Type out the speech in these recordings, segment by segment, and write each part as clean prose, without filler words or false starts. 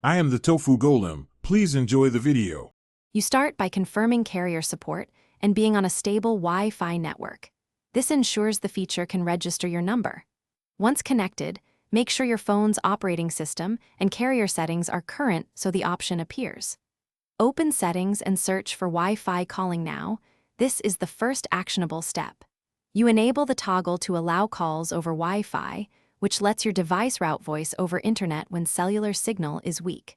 I am the Tofu Golem. Please enjoy the video. You start by confirming carrier support and being on a stable Wi-Fi network. This ensures the feature can register your number. Once connected, make sure your phone's operating system and carrier settings are current so the option appears. Open Settings and search for Wi-Fi calling now. This is the first actionable step. You enable the toggle to allow calls over Wi-Fi, which lets your device route voice over internet when cellular signal is weak.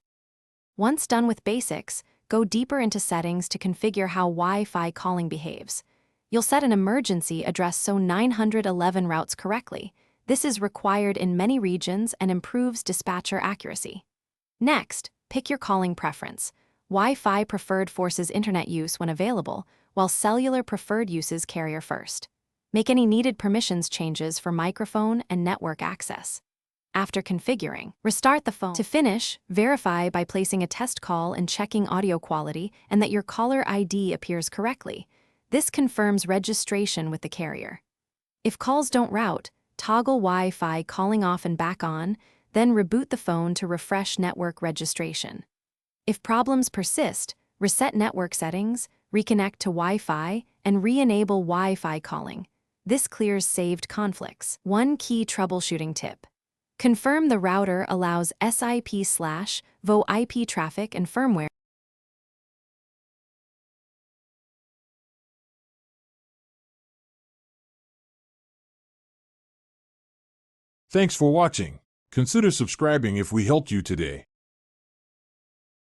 Once done with basics, go deeper into settings to configure how Wi-Fi calling behaves. You'll set an emergency address so 911 routes correctly. This is required in many regions and improves dispatcher accuracy. Next, pick your calling preference. Wi-Fi preferred forces internet use when available, while cellular preferred uses carrier first. Make any needed permissions changes for microphone and network access. After configuring, restart the phone. To finish, verify by placing a test call and checking audio quality and that your caller ID appears correctly. This confirms registration with the carrier. If calls don't route, toggle Wi-Fi calling off and back on, then reboot the phone to refresh network registration. If problems persist, reset network settings, reconnect to Wi-Fi, and re-enable Wi-Fi calling. This clears saved conflicts. One key troubleshooting tip. Confirm the router allows SIP/VoIP traffic and firmware. Thanks for watching. Consider subscribing if we helped you today.